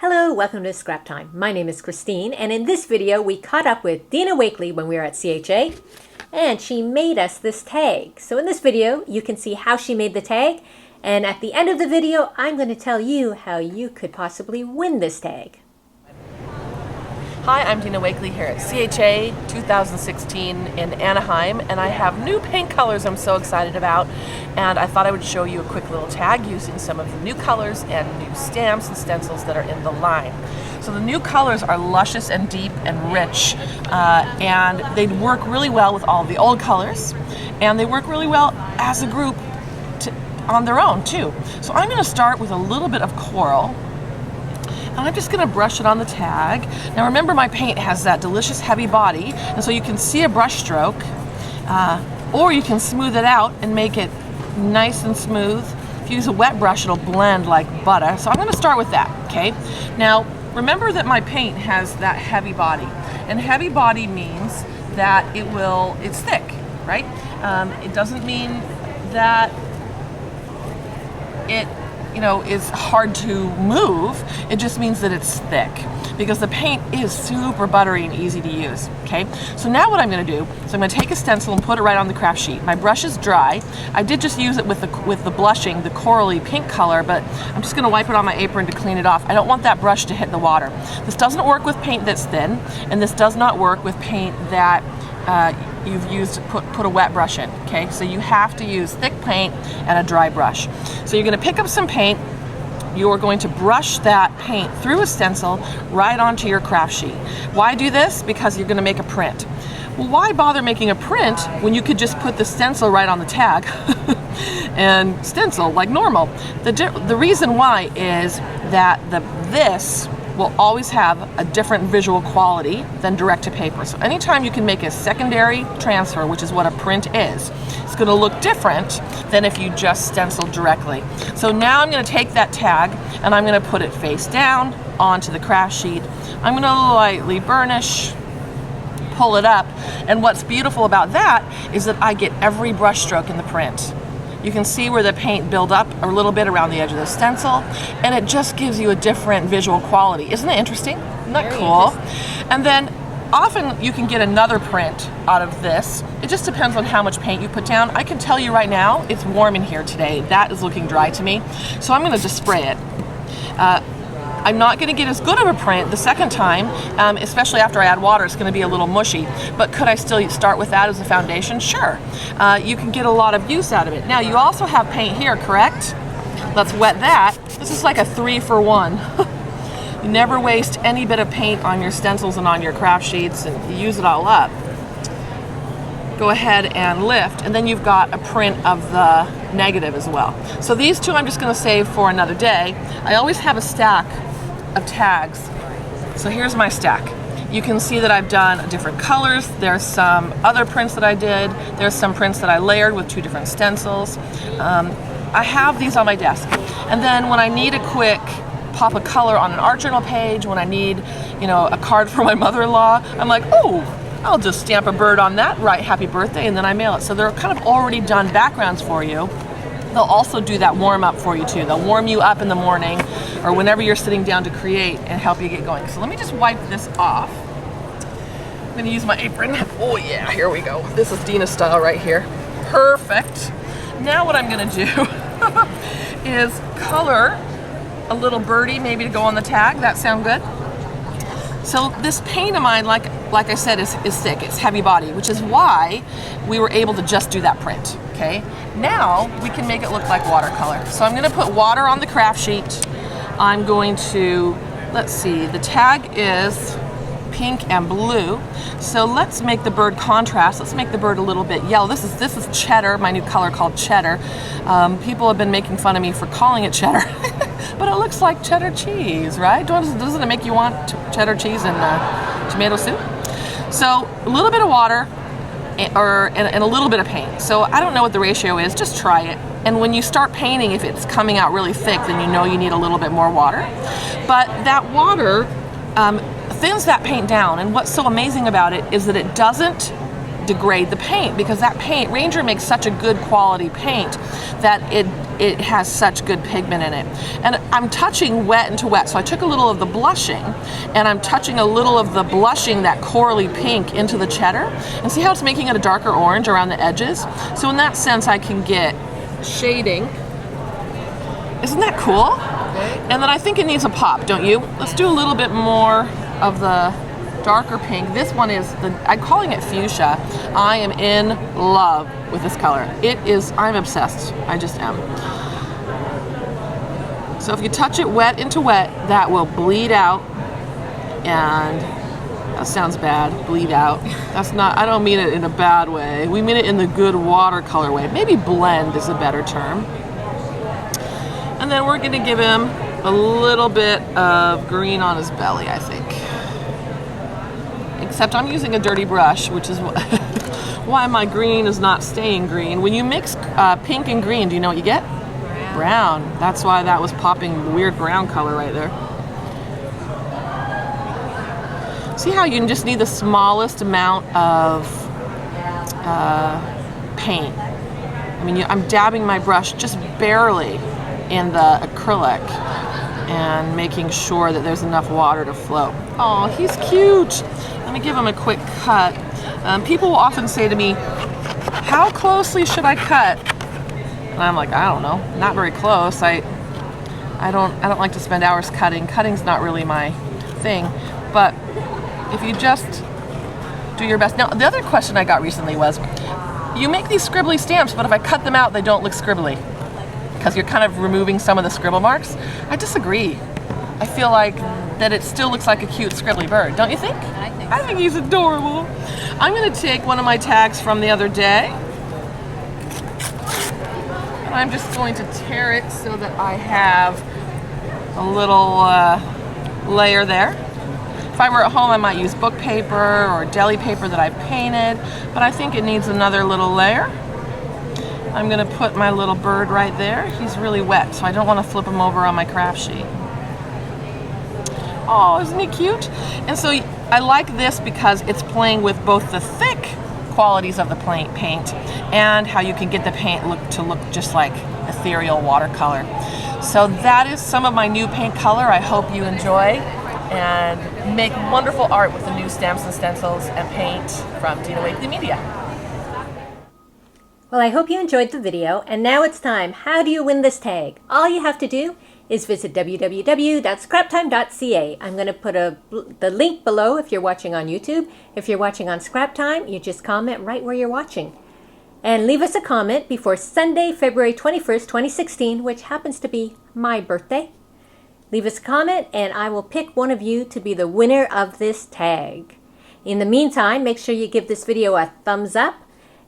Hello, welcome to Scrap Time. My name is Christine, and in this video we caught up with Dina Wakley when we were at CHA, and she made us this tag. So in this video you can see how she made the tag, and at the end of the video I'm going to tell you how you could possibly win this tag. Hi, I'm Dina Wakley here at CHA 2016 in Anaheim, and I have new paint colors I'm so excited about, and I thought I would show you a quick little tag using some of the new colors and new stamps and stencils that are in the line. So the new colors are luscious and deep and rich, and they work really well with all of the old colors, and they work really well as a group on their own too. So I'm going to start with a little bit of coral. And I'm just going to brush it on the tag. Now remember, my paint has that delicious heavy body, and so you can see a brush stroke, or you can smooth it out and make it nice and smooth. If you use a wet brush, it'll blend like butter. So I'm going to start with that, okay? Now remember that my paint has that heavy body, and heavy body means that it's thick, right? It doesn't mean that it is hard to move. It just means that it's thick, because the paint is super buttery and easy to use, okay? So now what I'm going to do is I'm going to take a stencil and put it right on the craft sheet. My brush is dry. I did just use it with the blushing, the corally pink color, but I'm just going to wipe it on my apron to clean it off. I don't want that brush to hit the water. This doesn't work with paint that's thin, and this does not work with paint that you've used put a wet brush in, okay? So you have to use thick paint and a dry brush. So you're going to pick up some paint. You're going to brush that paint through a stencil right onto your craft sheet. Why do this? Because you're going to make a print. Well, why bother making a print when you could just put the stencil right on the tag and stencil like normal? The reason why is that this will always have a different visual quality than direct to paper. So anytime you can make a secondary transfer, which is what a print is, it's going to look different than if you just stencil directly. So now I'm going to take that tag and I'm going to put it face down onto the craft sheet. I'm going to lightly burnish, pull it up, and what's beautiful about that is that I get every brush stroke in the print. You can see where the paint build up a little bit around the edge of the stencil, and it just gives you a different visual quality. Isn't that interesting? Isn't that cool? And then often you can get another print out of this. It just depends on how much paint you put down. I can tell you right now, it's warm in here today. That is looking dry to me. So I'm going to just spray it. I'm not going to get as good of a print the second time, especially after I add water. It's going to be a little mushy. But could I still start with that as a foundation? Sure. You can get a lot of use out of it. Now you also have paint here, correct? Let's wet that. This is like a 3-for-1. You never waste any bit of paint on your stencils and on your craft sheets, and you use it all up. Go ahead and lift, and then you've got a print of the negative as well. So these two I'm just going to save for another day. I always have a stack of tags. So here's my stack. You can see that I've done different colors. There's some other prints that I did. There's some prints that I layered with 2 different stencils. I have these on my desk. And then when I need a quick pop of color on an art journal page, when I need, a card for my mother-in-law, I'm like, oh, I'll just stamp a bird on that, write happy birthday, and then I mail it. So they're kind of already done backgrounds for you. They'll also do that warm up for you too. They'll warm you up in the morning or whenever you're sitting down to create and help you get going. So let me just wipe this off. I'm going to use my apron. Oh yeah, here we go. This is Dina style right here. Perfect. Now what I'm going to do is color a little birdie maybe to go on the tag. That sound good? So this paint of mine, like I said, is thick. It's heavy body, which is why we were able to just do that print, okay? Now we can make it look like watercolor. So I'm going to put water on the craft sheet. I'm going to, let's see, the tag is pink and blue. So let's make the bird contrast. Let's make the bird a little bit yellow. This is cheddar, my new color called cheddar. People have been making fun of me for calling it cheddar. But it looks like cheddar cheese, right? Doesn't it make you want cheddar cheese and tomato soup? So a little bit of water and a little bit of paint. So I don't know what the ratio is, just try it. And when you start painting, if it's coming out really thick, then you know you need a little bit more water. But that water thins that paint down, and what's so amazing about it is that it doesn't degrade the paint, because that paint, Ranger makes such a good quality paint that it has such good pigment in it. And I'm touching wet into wet, so I took a little of the blushing and I'm touching a little of the blushing, that corally pink, into the cheddar, and see how it's making it a darker orange around the edges. So in that sense I can get shading. Isn't that cool? And then I think it needs a pop, don't you? Let's do a little bit more of the darker pink. This one is I'm calling it fuchsia. I am in love with this color. It is, I'm obsessed. I just am. So if you touch it wet into wet, that will bleed out. And that sounds bad, bleed out. That's not, I don't mean it in a bad way. We mean it in the good watercolor way. Maybe blend is a better term. And then we're gonna give him a little bit of green on his belly, I think. Except I'm using a dirty brush, which is why my green is not staying green. When you mix pink and green, do you know what you get? Brown. That's why that was popping weird brown color right there. See how you just need the smallest amount of paint? I mean, I'm dabbing my brush just barely in the acrylic and making sure that there's enough water to flow. Oh, he's cute. Let me give him a quick cut. People will often say to me, how closely should I cut? And I'm like, I don't know, not very close. I don't like to spend hours cutting. Cutting's not really my thing. But if you just do your best. Now, the other question I got recently was, you make these scribbly stamps, but if I cut them out, they don't look scribbly, because you're kind of removing some of the scribble marks. I disagree. I feel like that it still looks like a cute scribbly bird, don't you think? I think he's adorable. I'm going to take one of my tags from the other day, and I'm just going to tear it so that I have a little layer there. If I were at home, I might use book paper or deli paper that I've painted, but I think it needs another little layer. I'm going to put my little bird right there. He's really wet, so I don't want to flip him over on my craft sheet. Oh, isn't he cute? And so I like this because it's playing with both the thick qualities of the paint and how you can get the paint to look just like ethereal watercolor. So that is some of my new paint color. I hope you enjoy and make wonderful art with the new stamps and stencils and paint from Dina Wakley Media. Well, I hope you enjoyed the video, and now it's time. How do you win this tag? All you have to do is visit www.scraptime.ca. I'm going to put the link below if you're watching on YouTube. If you're watching on Scrap Time, you just comment right where you're watching. And leave us a comment before Sunday, February 21st, 2016, which happens to be my birthday. Leave us a comment, and I will pick one of you to be the winner of this tag. In the meantime, make sure you give this video a thumbs up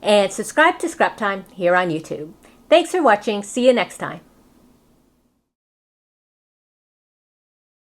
and subscribe to Scrap Time here on YouTube. Thanks for watching. See you next time.